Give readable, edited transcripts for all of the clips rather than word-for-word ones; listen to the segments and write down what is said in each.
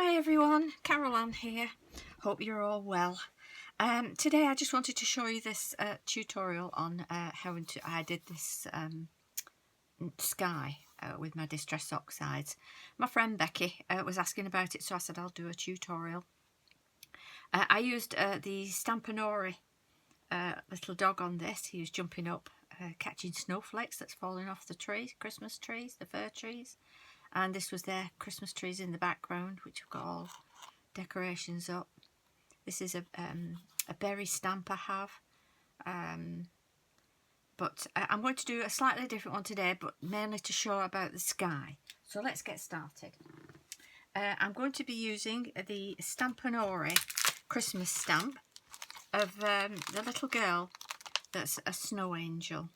Hi everyone, Carol Ann here. Hope you're all well. Today I just wanted to show you this tutorial on how I did this sky with my distress oxides. My friend Becky was asking about it, so I said I'll do a tutorial. I used the Stampanory little dog on this. He was jumping up, catching snowflakes that's falling off the trees, Christmas trees, the fir trees. And this was their Christmas trees in the background, which have got all decorations up. This is a berry stamp I have. But I'm going to do a slightly different one today, but mainly to show about the sky. So let's get started. I'm going to be using the Stampanory Christmas stamp of the little girl that's a snow angel.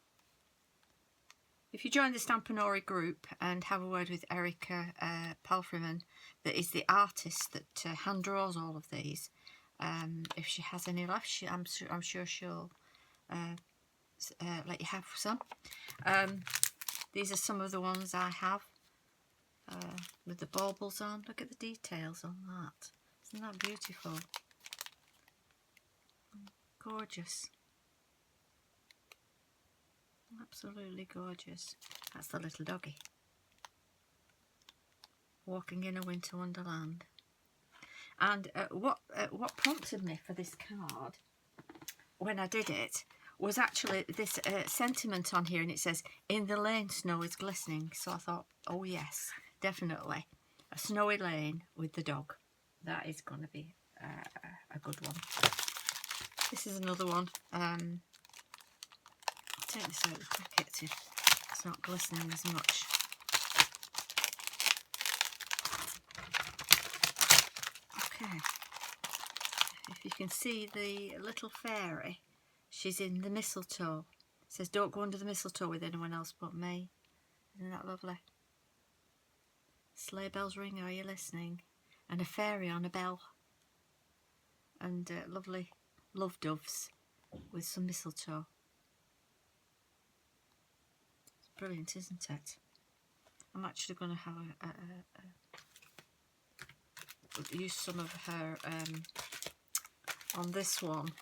If you join the Stampanory group and have a word with Erica Palfreman, that is the artist that hand draws all of these, if she has any left, I'm sure she'll let you have some. These are some of the ones I have with the baubles on. Look at the details on that. Isn't that beautiful? Gorgeous. Absolutely gorgeous. That's the little doggy walking in a winter wonderland. And what prompted me for this card when I did it was actually this sentiment on here, and it says, "In the lane snow is glistening." So I thought, oh yes, definitely a snowy lane with the dog. That is going to be a good one. This is another one. Take this out of the packet so it's not glistening as much. Okay, if you can see the little fairy, she's in the mistletoe. It says, "Don't go under the mistletoe with anyone else but me." Isn't that lovely? Sleigh bells ring, are you listening? And a fairy on a bell. And lovely love doves with some mistletoe. Brilliant, isn't it? I'm actually going to have use some of her on this one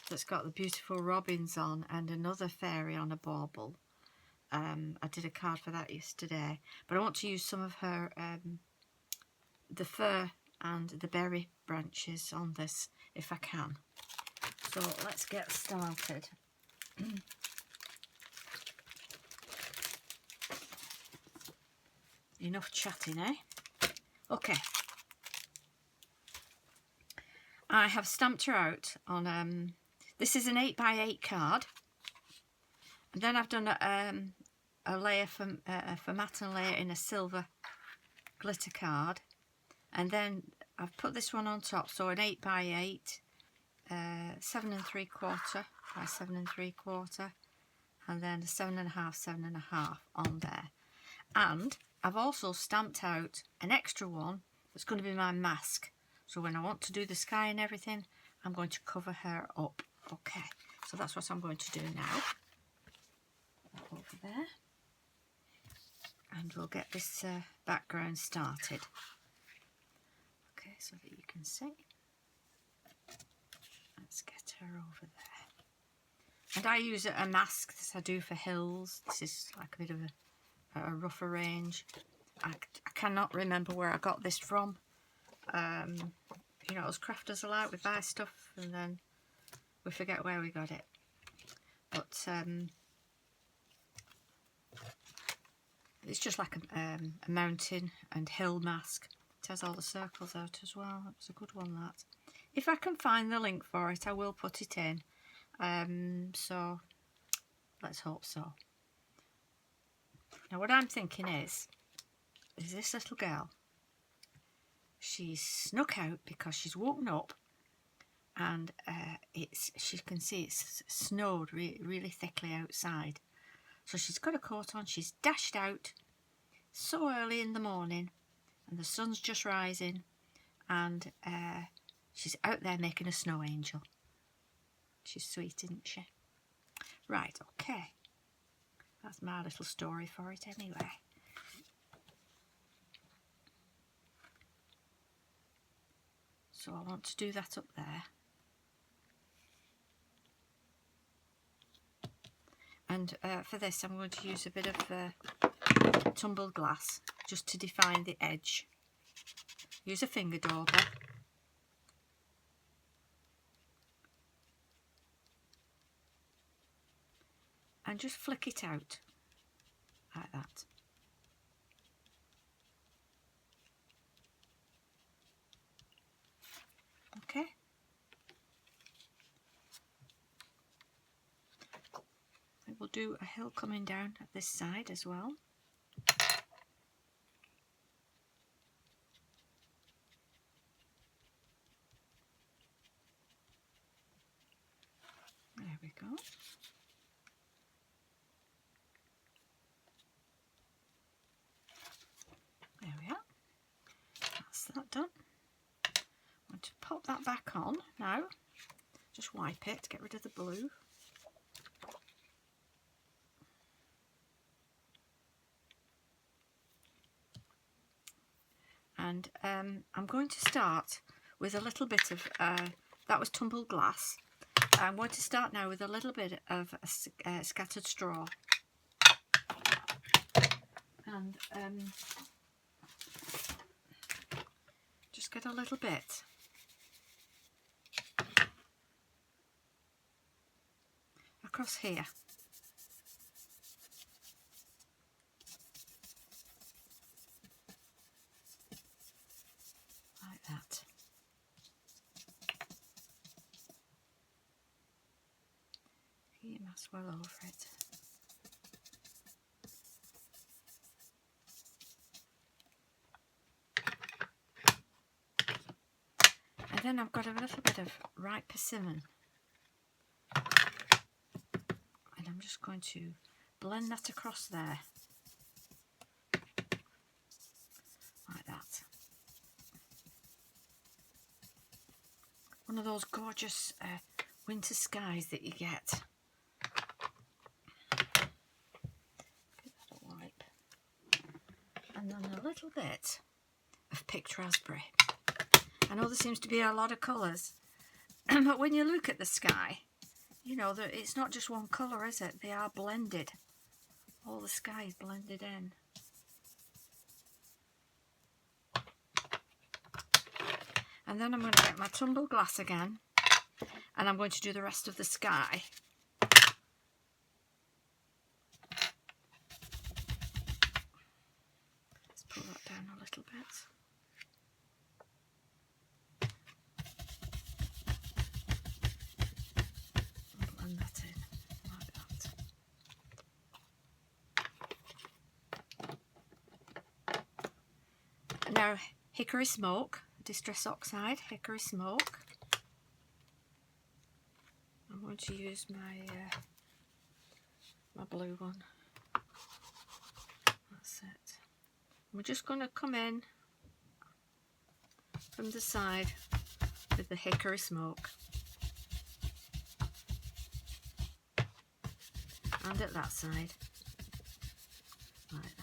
that's got the beautiful robins on and another fairy on a bauble. I did a card for that yesterday, but I want to use some of her the fir and the berry branches on this if I can. So let's get started. Enough chatting, eh? Okay. I have stamped her out on, this is an 8x8 card. And then I've done a layer from a matte and layer in a silver glitter card. And then I've put this one on top, so an 8x8, 7 3/4 by 7 3/4. And then a 7.5, 7.5 on there. And I've also stamped out an extra one that's going to be my mask. So when I want to do the sky and everything, I'm going to cover her up. Okay, so that's what I'm going to do now. Over there. And we'll get this background started. Okay, so that you can see. Let's get her over there. And I use a mask that I do for hills. This is like a bit of a rougher range. I cannot remember where I got this from. You know, as crafters are like, we buy stuff and then we forget where we got it. But it's just like a mountain and hill mask. It has all the circles out as well. It's a good one, that. If I can find the link for it, I will put it in. So let's hope so. Now what I'm thinking is this little girl, she's snuck out because she's woken up and she can see it's snowed really thickly outside. So she's got a coat on, she's dashed out so early in the morning and the sun's just rising, and she's out there making a snow angel. She's sweet, isn't she? Right, okay. That's my little story for it anyway. So I want to do that up there. And for this I'm going to use a bit of tumbled glass just to define the edge. Use a finger dauber. And just flick it out like that. Okay. We'll do a hill coming down at this side as well. There we go. There we are. That's that done. I'm going to pop that back on now. Just wipe it, get rid of the blue. And I'm going to start with a little bit of, that was tumbled glass. I'm going to start now with a little bit of scattered straw. And just get a little bit. Across here. Like that. Get your mass well over it. And then I've got a little bit of ripe persimmon. And I'm just going to blend that across there. Like that. One of those gorgeous winter skies that you get. Give that a wipe. And then a little bit of picked raspberry. I know there seems to be a lot of colours, but when you look at the sky, you know that it's not just one colour, is it? They are blended. All the sky is blended in. And then I'm going to get my tumbled glass again, and I'm going to do the rest of the sky. Let's pull that down a little bit. Blend that in like that. Now, hickory smoke. Distress oxide, hickory smoke. I'm going to use my my blue one. That's it. We're just going to come in from the side with the hickory smoke, and at that side, like that.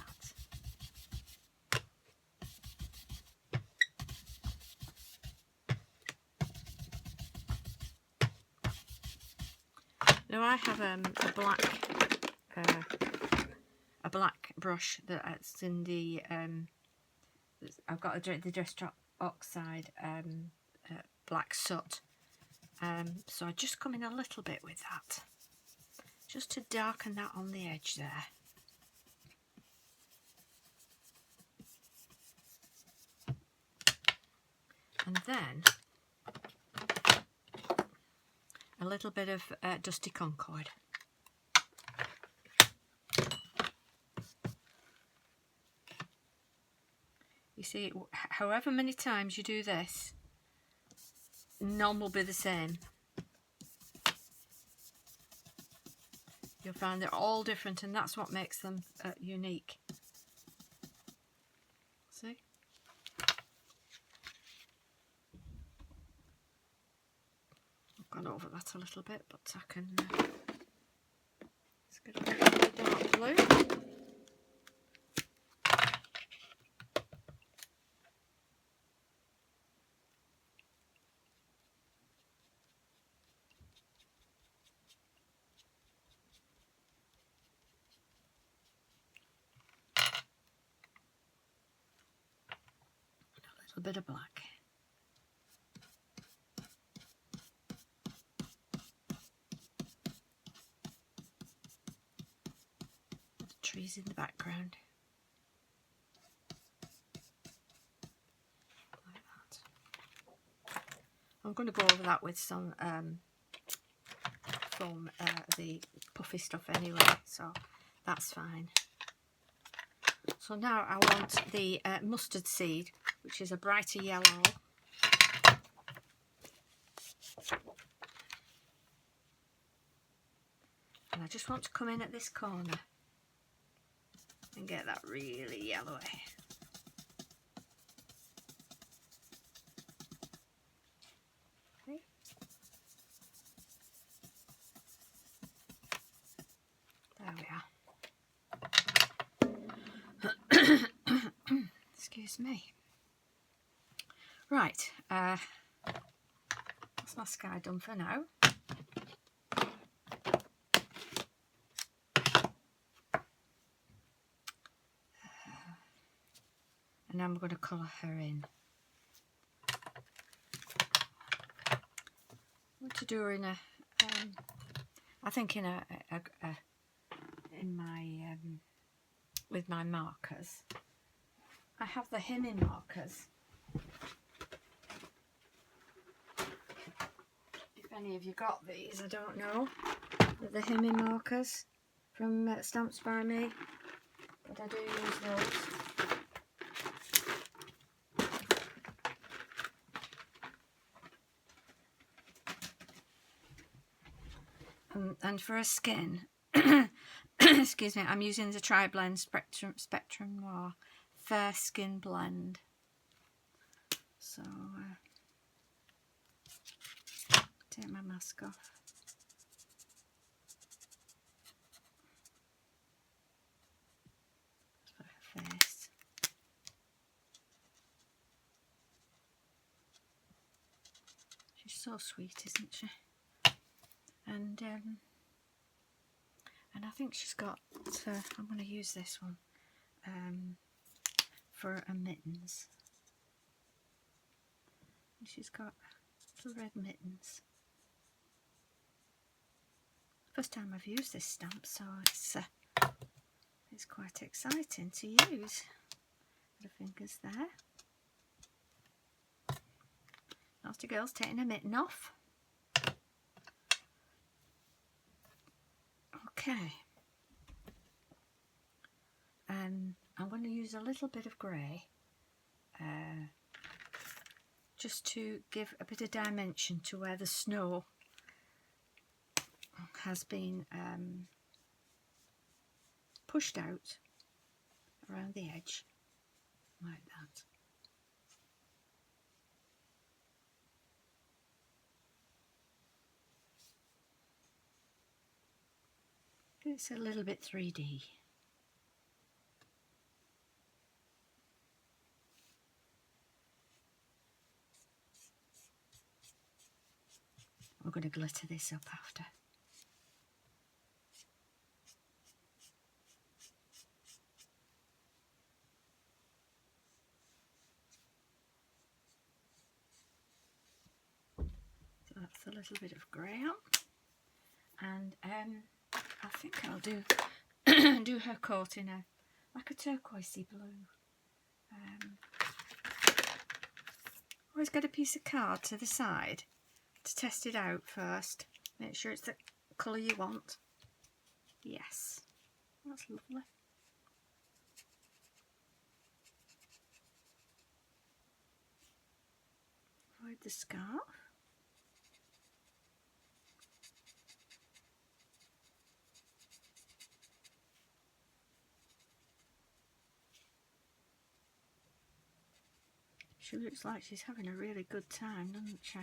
Now I have a black brush that's in the I've got the distress oxide black soot, so I just come in a little bit with that, just to darken that on the edge there. And then a little bit of dusty concord. You see, however many times you do this, none will be the same. You'll find they're all different, and that's what makes them unique. See? Gone over that a little bit, but I can let's get a bit of the dark blue. a bit of black. The trees in the background. Like that. I'm going to go over that with some from the puffy stuff anyway, so that's fine. So now I want the mustard seed, which is a brighter yellow. And I just want to come in at this corner and get that really yellowy. Okay. There we are. Excuse me. Right, that's my sky done for now. And now I'm going to colour her in. I want to do her in a, I think in in my, with my markers. I have the Hemi markers. If any of you got these, I don't know. The Hemi markers from Stamps by Me, but I do use those. And for a skin, excuse me, I'm using the Tri-Blend Spectrum Noir Fair Skin Blend. So, take my mask off. For her face. She's so sweet, isn't she? And I think she's got, I'm going to use this one for her mittens. And she's got the red mittens. First time I've used this stamp, so it's quite exciting to use. The fingers there. Nasty girl's taking her mitten off. Okay, I'm going to use a little bit of grey just to give a bit of dimension to where the snow has been pushed out around the edge, like that. It's a little bit 3D. We're going to glitter this up after. So that's a little bit of grey on. And I think I'll do do her coat in a like a turquoisey blue. Always get a piece of card to the side to test it out first. Make sure it's the colour you want. Yes, that's lovely. Avoid the scarf. She looks like she's having a really good time, doesn't she?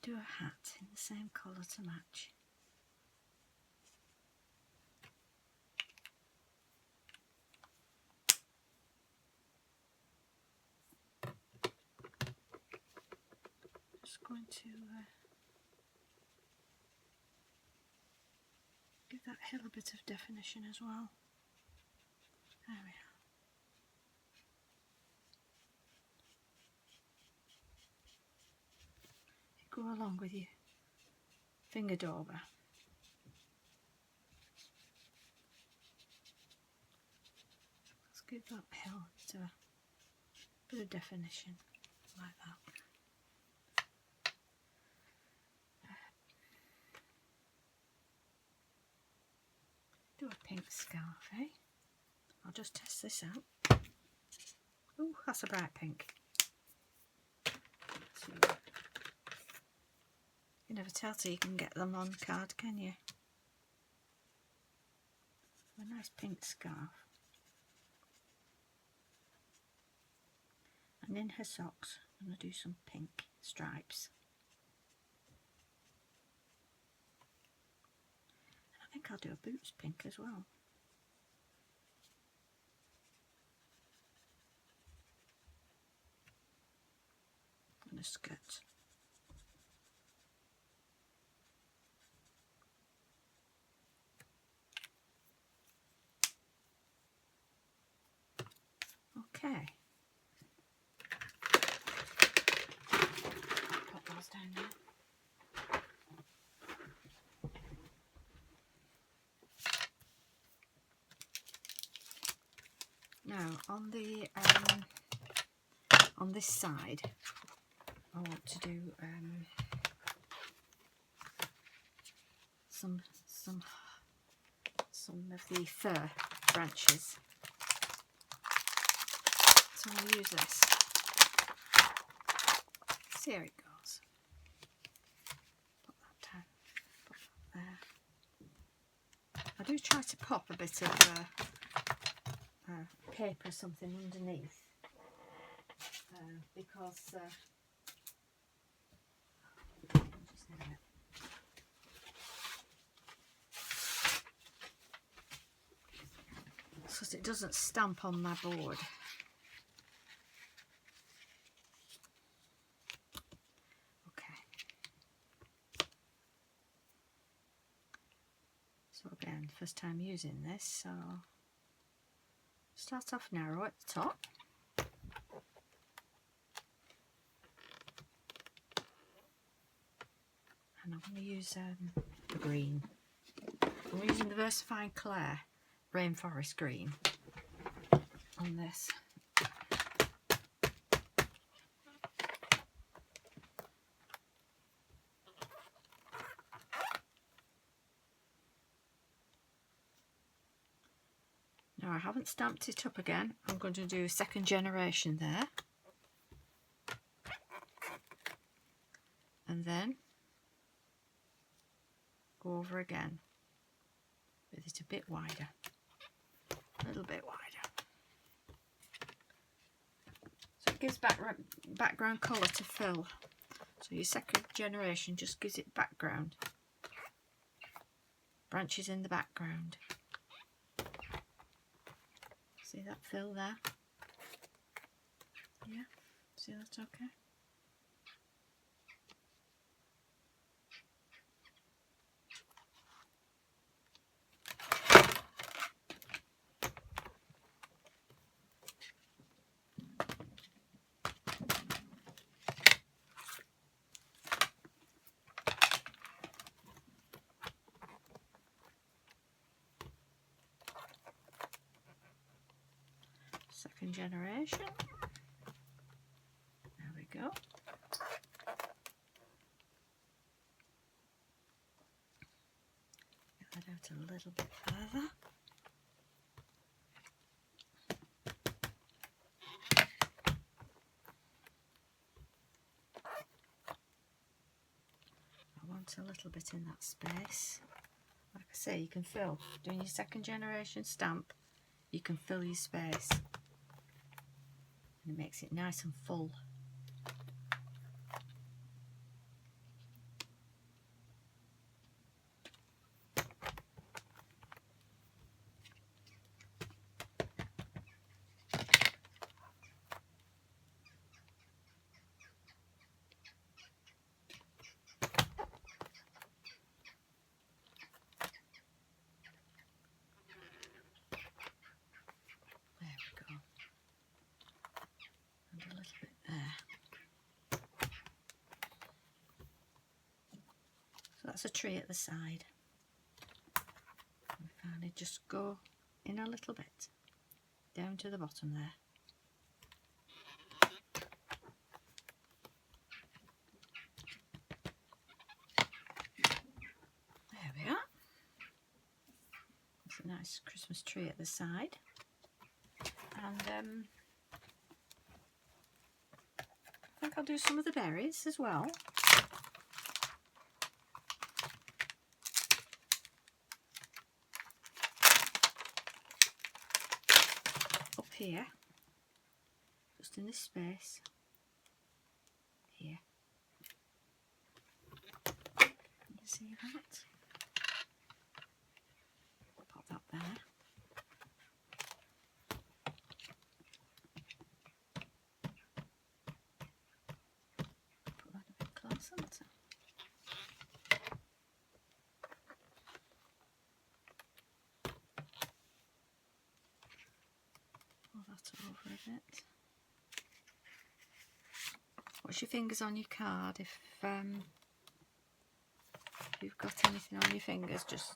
Do a hat in the same colour to match. just going to give that hill a bit of definition as well. There we are. Go along with your finger dauber. Let's give that hill a bit of definition, like that. Do a pink scarf, eh? I'll just test this out. Oh, that's a bright pink. So, you never tell till you can get them on card, can you? A nice pink scarf. And in her socks, I'm going to do some pink stripes. And I think I'll do a boots pink as well. And a skirt. Okay. Put those down now. Now on this side, I want to do some of the fir branches. So I'll use this. See how it goes. Put that down. Put that there. I do try to pop a bit of paper or something underneath because just a minute. So it doesn't stamp on my board. So again, first time using this, so start off narrow at the top. And I'm going to use the green. I'm using the Versifying Claire Rainforest Green on this. Now I haven't stamped it up again. I'm going to do second generation there. And then go over again with it a bit wider. A little bit wider. So it gives background colour to fill. So your second generation just gives it background. Branches in the background. See that fill there? Yeah, see that's okay? Second generation. There we go. Get that out a little bit further. I want a little bit in that space. Like I say, you can fill. Doing your second generation stamp, you can fill your space. And it makes it nice and full. that's a tree at the side. And finally just go in a little bit down to the bottom there. There we are. It's a nice Christmas tree at the side. And I think I'll do some of the berries as well. Up here, just in this space here. Can you see that? Pop that there. Put that a bit closer. Pull that over a bit. Watch your fingers on your card. If you've got anything on your fingers, just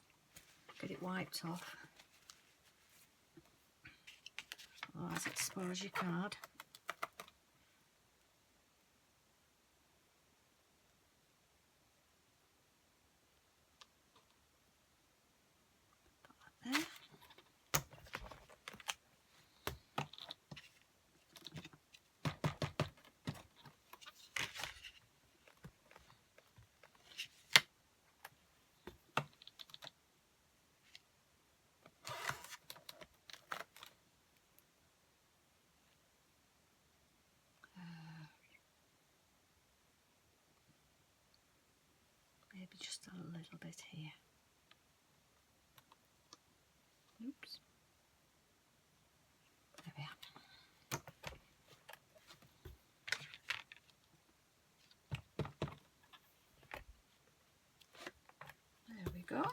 get it wiped off. Otherwise it spoils your card. Put that there. Maybe just a little bit here. Oops. There we are. There we go.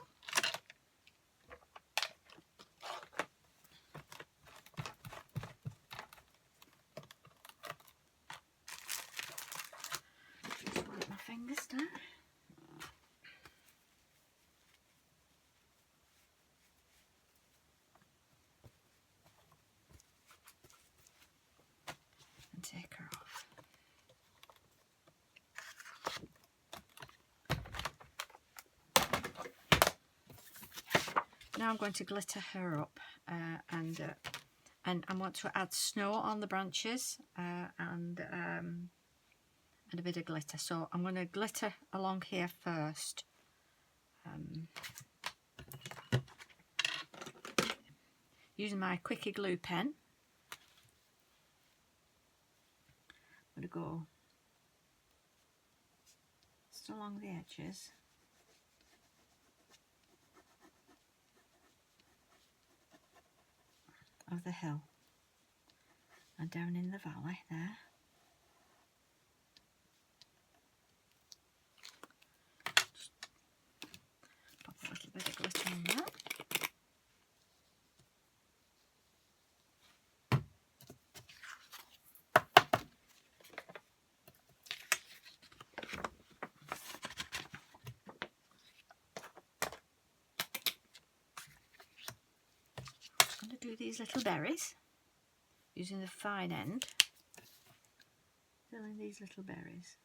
Just wipe my fingers down. Take her off. Now I'm going to glitter her up and I want to add snow on the branches and a bit of glitter. So I'm going to glitter along here first. Using my quickie glue pen. I'm going to go just along the edges of the hill and down in the valley there. Just pop a little bit of glitter on that. Do these little berries using the fine end, fill in these little berries.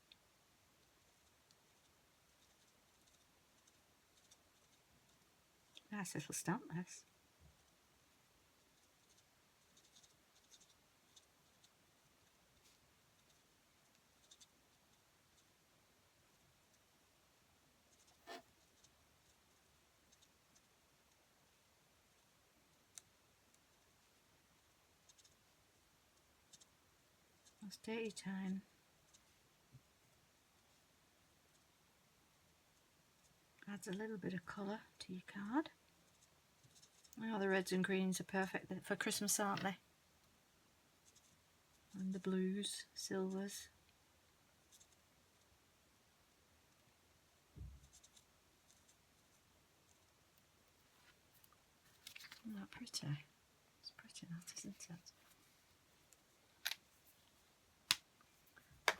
Nice little stamp, this. Just take your time. Adds a little bit of colour to your card. Oh, the reds and greens are perfect for Christmas, aren't they? And the blues, silvers. Isn't that pretty? It's pretty, that, isn't it?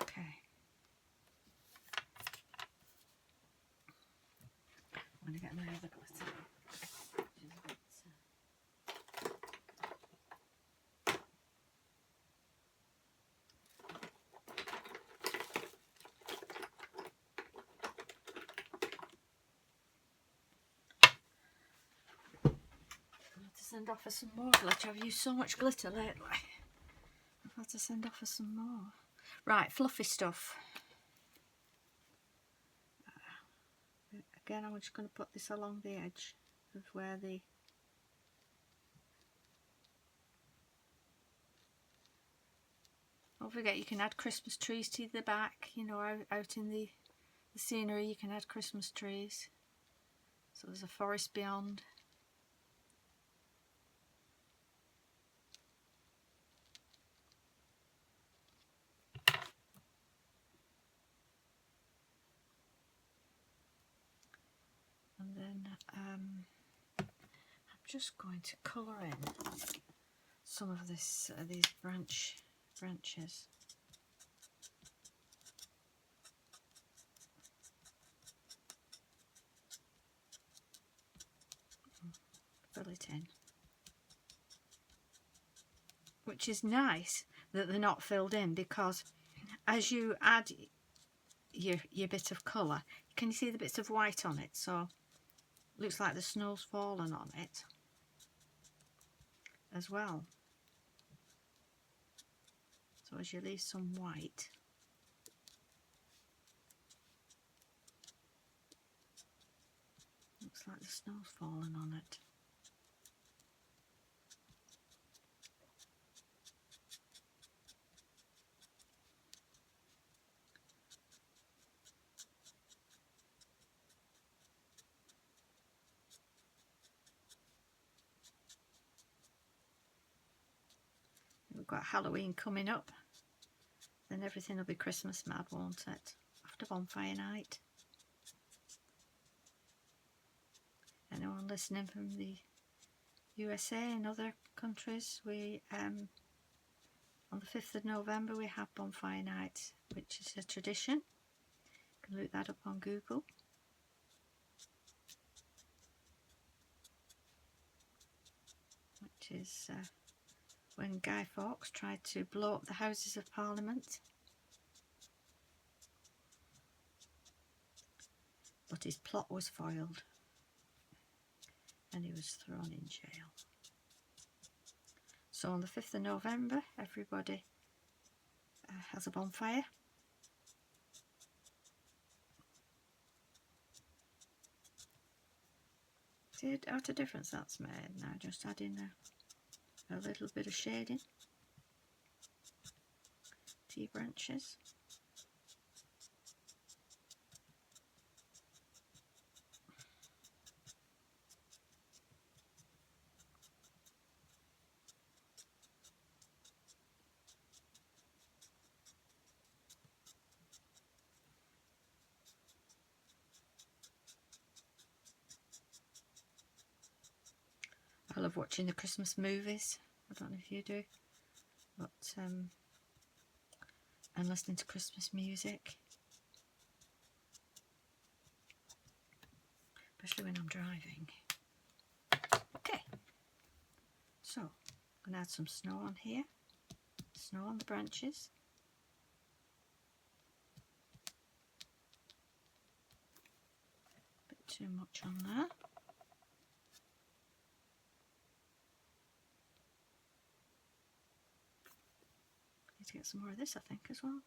Okay. going to get my other glitter. Send off for some more glitter. I've used so much glitter lately. I've had to send off for some more. Right, fluffy stuff. Again, I'm just going to put this along the edge of where the don't forget you can add Christmas trees to the back, you know, out in the scenery you can add Christmas trees. So there's a forest beyond. And then I'm just going to colour in some of this these branches. Fill it in. Which is nice that they're not filled in, because as you add your bit of colour, can you see the bits of white on it? So looks like the snow's fallen on it as well. So as you leave some white, looks like the snow's fallen on it. We've got Halloween coming up, then everything will be Christmas mad, won't it? After bonfire night. Anyone listening from the USA and other countries, we on the 5th of November we have bonfire night, which is a tradition. You can look that up on Google. Which is when Guy Fawkes tried to blow up the Houses of Parliament, but his plot was foiled and he was thrown in jail. So on the 5th of November everybody has a bonfire. See what a difference that's made now, just adding a little bit of shading to your branches. I love watching the Christmas movies. I don't know if you do, but and listening to Christmas music, especially when I'm driving. Okay, so I'm going to add some snow on here, snow on the branches. A bit too much on there. Need to get some more of this, I think, as well.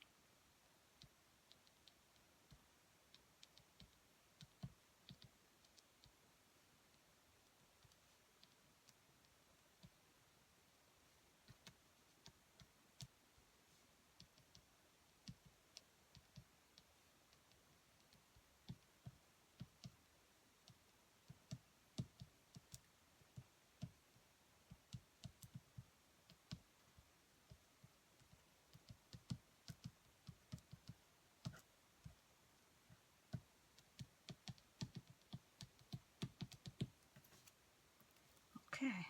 Okay.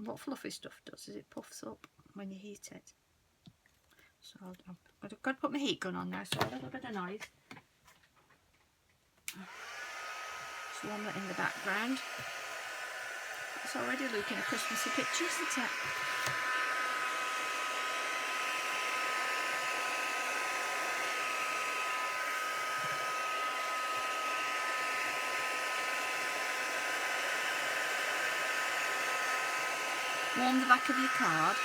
what fluffy stuff does is it puffs up when you heat it. So I've got to put my heat gun on now, so a little bit of noise. It's one in the background. It's already looking a Christmassy picture, isn't it? Warm the back of your card.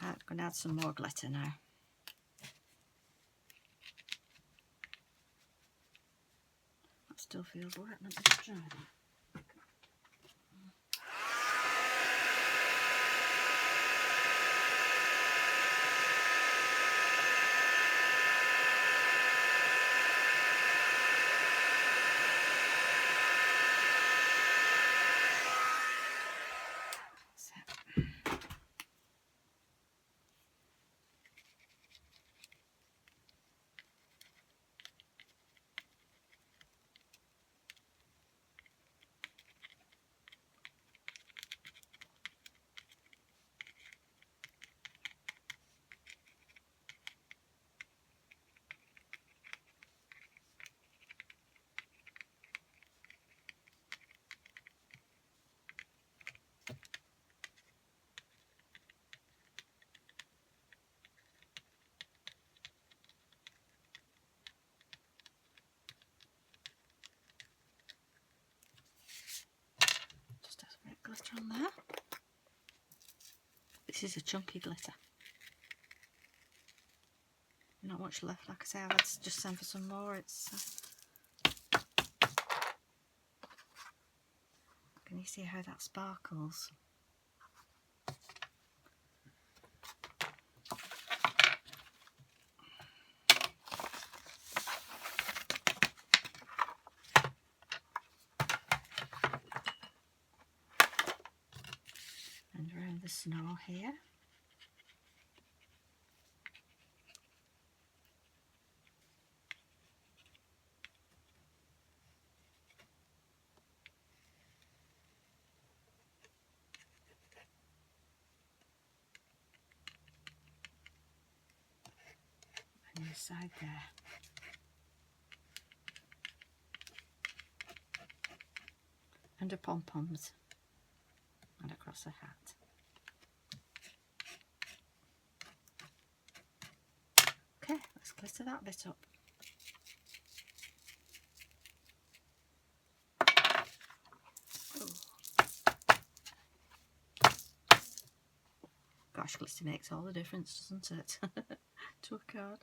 I'm going to add some more glitter now. That still feels wet. Let me just try that. Glitter on there. This is a chunky glitter. Not much left, like I say. I've just sent for some more. It's can you see how that sparkles? Around the snow here. And the side there. And the pom-poms. And across the hat. Okay, let's glitter that bit up. Ooh. Gosh, glitter makes all the difference, doesn't it? To a card.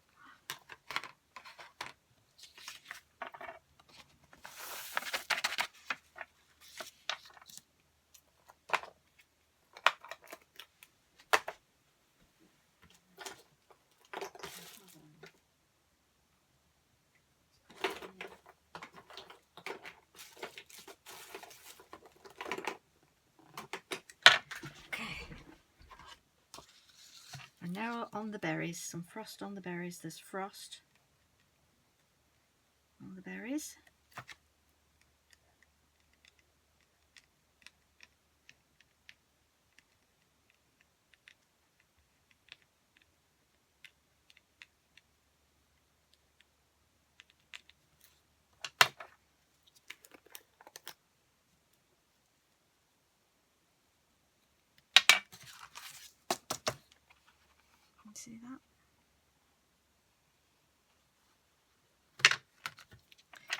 And now on the berries, some frost on the berries. There's frost on the berries. See that?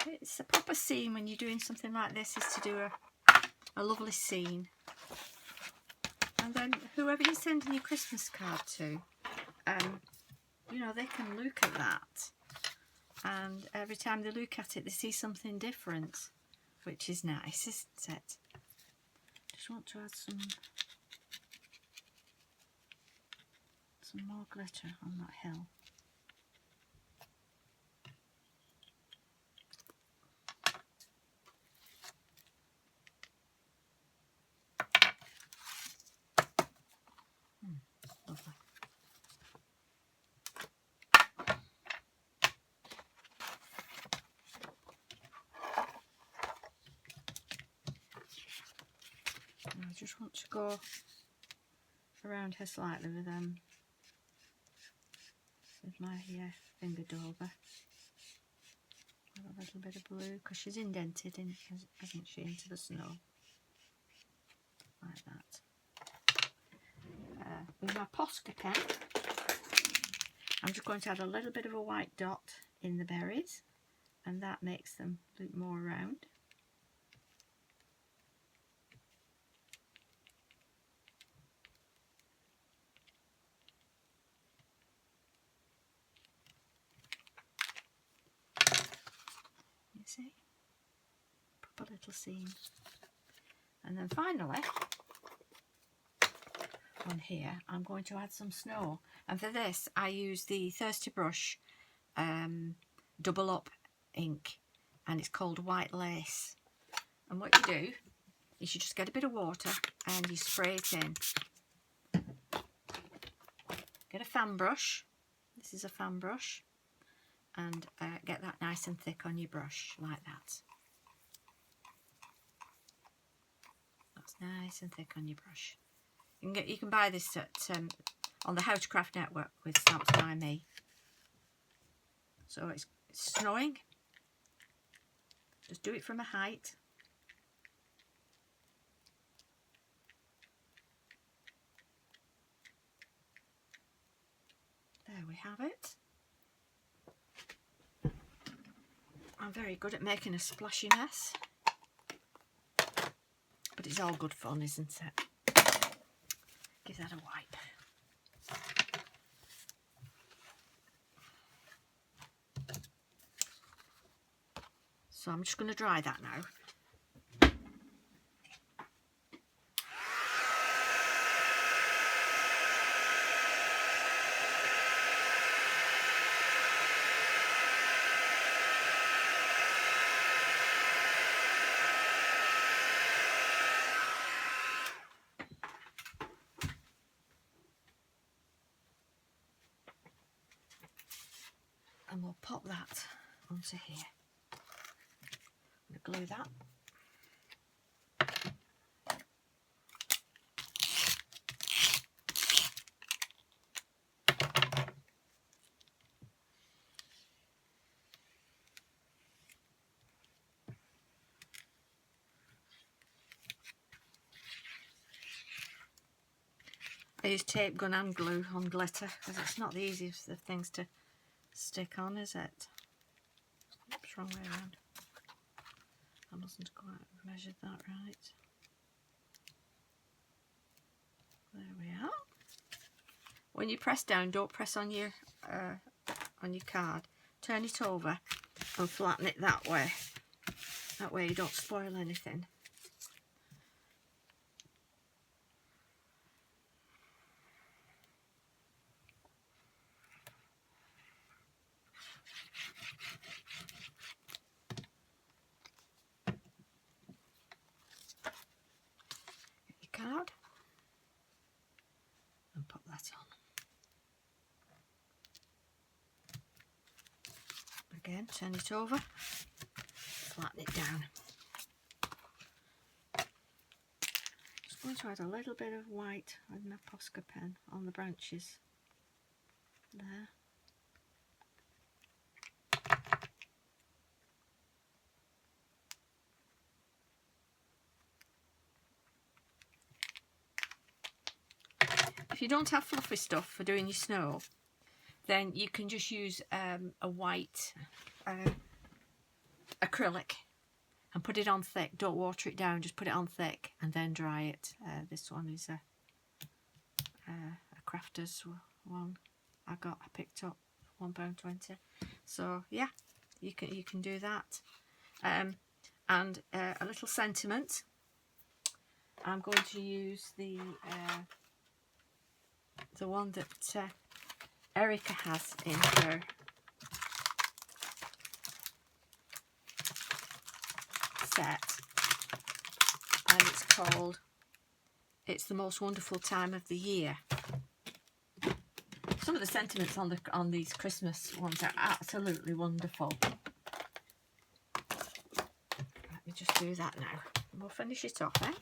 It's a proper scene when you're doing something like this, is to do a lovely scene. And then whoever you're sending your Christmas card to, you know, they can look at that and every time they look at it they see something different, which is nice, isn't it? Just want to add some more glitter on that hill. Lovely. I just want to go around her slightly with my finger dauber. A little bit of blue because she's indented, hasn't she, into the snow, like that. With my Posca pen, I'm just going to add a little bit of a white dot in the berries, and that makes them look more round. You see? Proper little scene. And then finally, on here, I'm going to add some snow. And for this, I use the Thirsty Brush double up ink, and it's called White Lace. And what you do is you just get a bit of water and you spray it in. Get a fan brush. This is a fan brush, and get that nice and thick on your brush like that. That's nice and thick on your brush. You can buy this at on the How to Craft Network with Stamped by Me. So it's snowing. Just do it from a height. There we have it. I'm very good at making a splashy mess, but it's all good fun, isn't it? Give that a wipe. So I'm just going to dry that now. And we'll pop that onto here. I'm going to glue that. I use tape gun and glue on glitter because it's not the easiest of things to stick on, is it? Oops, wrong way around. I mustn't quite have measured that right. There we are. When you press down, don't press on your card. Turn it over and flatten it that way. That way you don't spoil anything. Card and pop that on. Again, turn it over, flatten it down. Just going to add a little bit of white with my Posca pen on the branches there. If you don't have fluffy stuff for doing your snow, then you can just use a white acrylic and put it on thick. Don't water it down, just put it on thick and then dry it. This one is a crafter's one I picked up, £1.20. So yeah, you can do that. And a little sentiment. I'm going to use the one that Erica has in her set, and it's called "It's the Most Wonderful Time of the Year." Some of the sentiments on these Christmas ones are absolutely wonderful. Let me just do that now, and we'll finish it off, eh?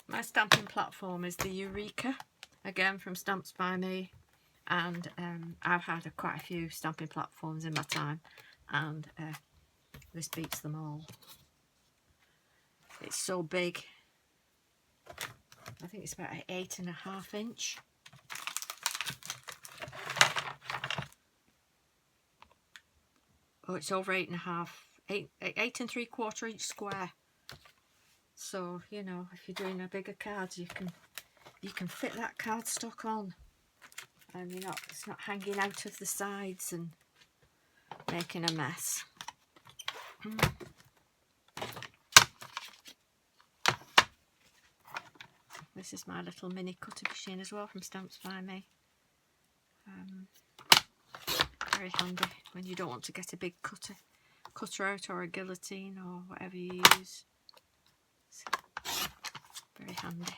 My stamping platform is the Eureka, again from Stamps by Me, and I've had quite a few stamping platforms in my time, and this beats them all. It's so big. I think it's about 8.5 inch. Oh, it's over 8.5, 8 3/4 inch square. So, you know, if you're doing a bigger card, you can fit that cardstock on, and it's not hanging out of the sides and making a mess. This is my little mini cutter machine as well from Stamps by Me. Very handy when you don't want to get a big cutter out, or a guillotine, or whatever you use. Very handy.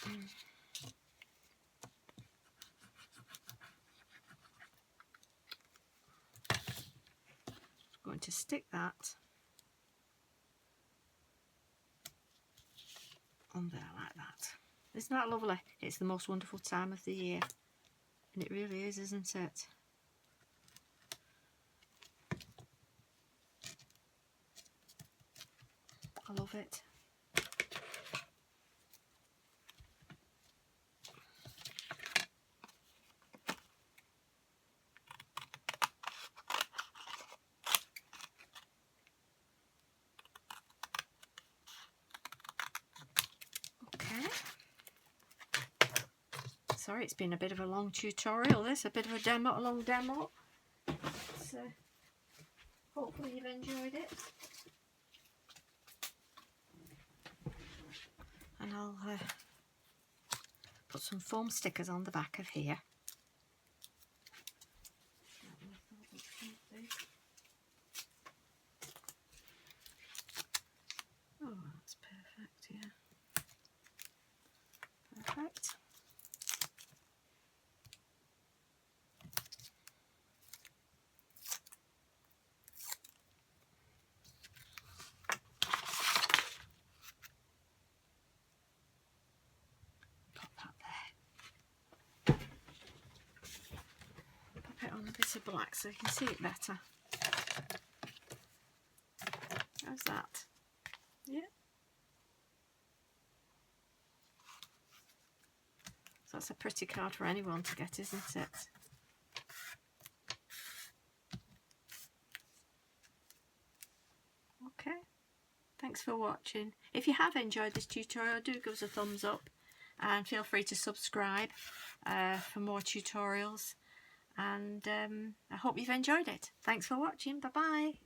I'm going to stick that on there like that. Isn't that lovely? It's the most wonderful time of the year, and it really is, isn't it? I love it. Okay. Sorry, it's been a bit of a long tutorial, this, a bit of a long demo. So, hopefully you've enjoyed it. And I'll put some foam stickers on the back of here. Oh, that's perfect, yeah. Perfect. On a bit of black so you can see it better. How's that? Yeah. So that's a pretty card for anyone to get, isn't it? Okay. Thanks for watching. If you have enjoyed this tutorial, do give us a thumbs up, and feel free to subscribe for more tutorials. And I hope you've enjoyed it. Thanks for watching. Bye bye.